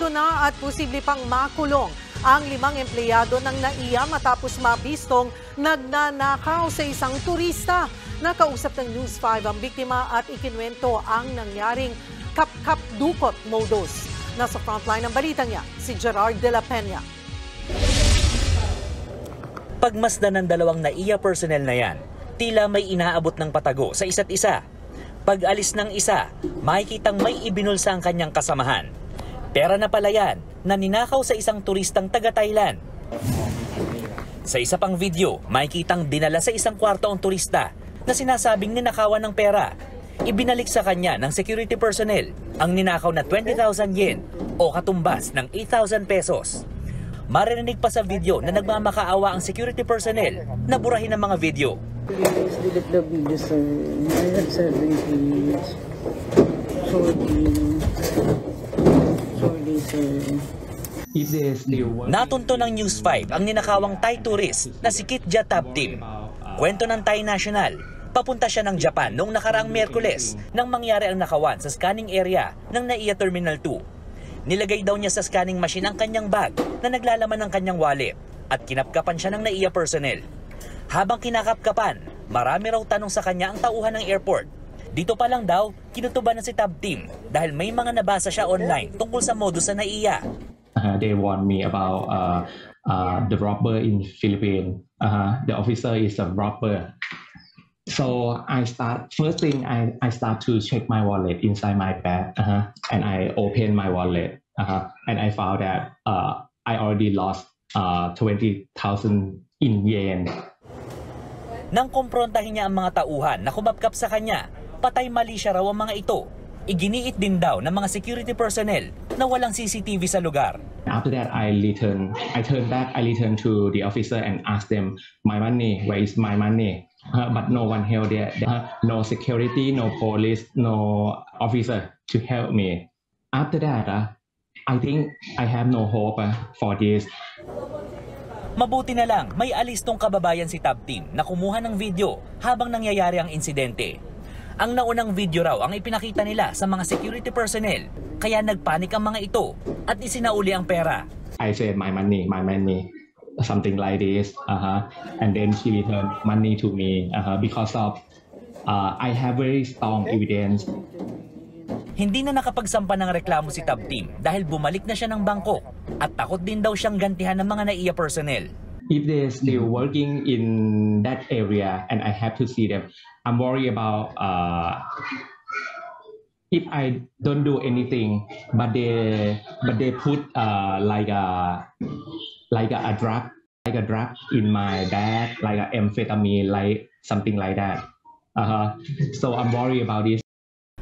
Aresto na at posible pang makulong ang 5 empleyado ng NAIA matapos mabistong nagnanakaw sa isang turista. Nakausap ng News 5 ang biktima at ikinwento ang nangyaring kap-kap-dukot modus. Nasa frontline ng balitang niya, si Gerard de la Peña. Pagmasdan ng 2 NAIA personnel na yan, tila may inaabot ng patago sa isa't isa. Pag-alis ng isa, makikitang may ibinulsa ang kanyang kasamahan. Pera na pala yan na ninakaw sa isang turistang taga-Thailand. Sa isa pang video, makikitang dinala sa isang kwarto ang turista na sinasabing ninakawan ng pera. Ibinalik sa kanya ng security personnel ang ninakaw na 20,000 yen o katumbas ng 8,000 pesos. Maririnig pa sa video na nagmamakaawa ang security personnel na burahin ang mga video. Please delete the video, sir. I have 70. Sorry, sir. Natunto ng News 5 ang ninakawang Thai tourist na si Kitja Tabtim. Kwento ng Thai National, papunta siya ng Japan noong nakaraang Miyerkules nang mangyari ang nakawan sa scanning area ng NAIA Terminal 2. Nilagay daw niya sa scanning machine ang kanyang bag na naglalaman ng kanyang wallet at kinapkapan siya ng NAIA personnel. Habang kinakapkapan, marami raw tanong sa kanya ang tauhan ng airport. Dito pa lang daw, kinutuban na si Tabtim dahil may mga nabasa siya online tungkol sa modus sa NAIA. They warned me about the robber in Philippines. The officer is a robber. So first thing I start to check my wallet inside my bag, and I open my wallet, and I found that I already lost 20,000 in yen. Nang kumprontahin niya ang mga tauhan na kumapkap sa kanya, patay mali siya raw ang mga ito. Iginiit din daw ng mga security personnel na walang CCTV sa lugar. After that, I returned to the officer and asked them, my money, where is my money? But no one held there. No security, no police, no officer to help me. After that, I think I have no hope for this. Mabuti na lang may alistong kababayan si Tabtim na kumuha ng video habang nangyayari ang insidente. Ang naunang video raw ang ipinakita nila sa mga security personnel, kaya nagpanik ang mga ito at isinauli ang pera. I said my money, something like this, and then she returned money to me because of I have very strong evidence. Hindi na nakapagsampa ng reklamo si Tabtim dahil bumalik na siya ng Bangkok at takot din daw siyang gantihan ng mga NAIA personnel. If they're still working in that area and I have to see them, I'm worried about if I don't do anything, but they put like a drug in my bag, like a amphetamine, like something like that. So I'm worried about this.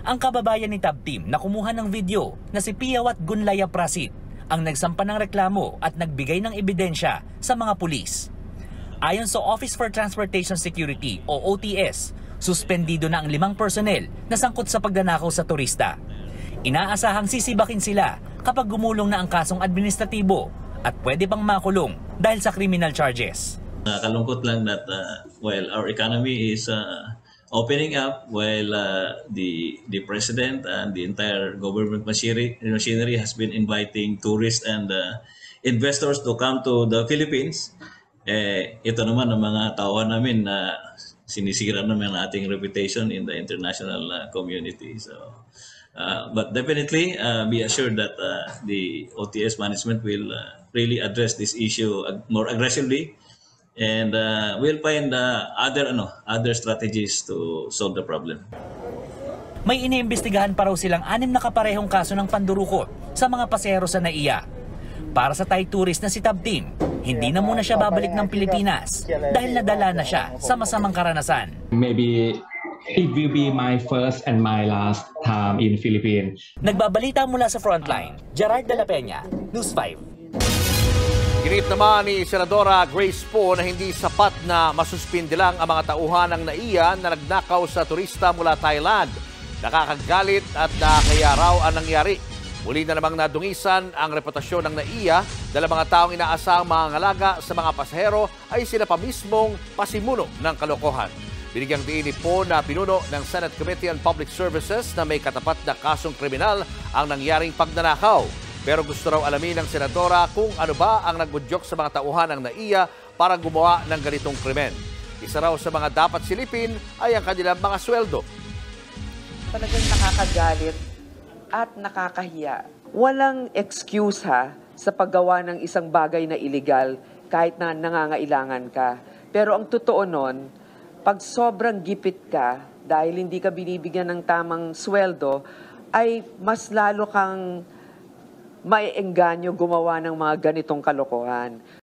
Ang kababayan ni Tabtim na kumuha ng video na si Piawat Gunlaya Prasit ang nagsampa ng reklamo at nagbigay ng ebidensya sa mga pulis. Ayon sa Office for Transportation Security o OTS, suspendido na ang 5 personnel na sangkot sa pagnanakaw sa turista. Inaasahang sisibakin sila kapag gumulong na ang kasong administratibo at pwede pang makulong dahil sa criminal charges. Kalungkot lang that while our economy is opening up, while the president and the entire government machinery has been inviting tourists and investors to come to the Philippines, ito naman ang mga tauhan namin na sinisira naman ang ating reputation in the international community. So, but definitely be assured that the OTS management will really address this issue more aggressively. And we'll find other strategies to solve the problem. May iniimbestigahan pa raw silang 6 na kaparehong kaso ng pandurukot sa mga pasahero sa NAIA. Para sa Thai tourist na si Tabtim, hindi na muna siya babalik ng Pilipinas dahil nadala na siya sa masamang karanasan. Maybe it will be my first and my last time in Philippines. Nagbabalita mula sa Frontline, Gerard de la Peña, News 5. Ginit naman ni Senadora Grace Poe na hindi sapat na masuspindi lang ang mga tauhan ng NAIA na nagnakaw sa turista mula Thailand. Nakakagalit at nakakaya raw ang nangyari. Muli na namang nadungisan ang reputasyon ng NAIA dahil mga taong inaasahang mga ngalaga sa mga pasahero ay sila pa mismong pasimuno ng kalokohan. Binigyang diin ni Poe na pinuno ng Senate Committee on Public Services na may katapat na kasong kriminal ang nangyaring pagnanakaw. Pero gusto raw alamin ng senadora kung ano ba ang nagbudyok sa mga tauhan ng NAIA para gumawa ng ganitong krimen. Isa raw sa mga dapat silipin ay ang kanilang mga sweldo. Talagang nakakagalit at nakakahiya. Walang excuse sa paggawa ng isang bagay na illegal kahit na nangangailangan ka. Pero ang totoo nun, pag sobrang gipit ka dahil hindi ka binibigyan ng tamang sweldo, ay mas lalo kang maiengganyo gumawa ng mga ganitong kalokohan.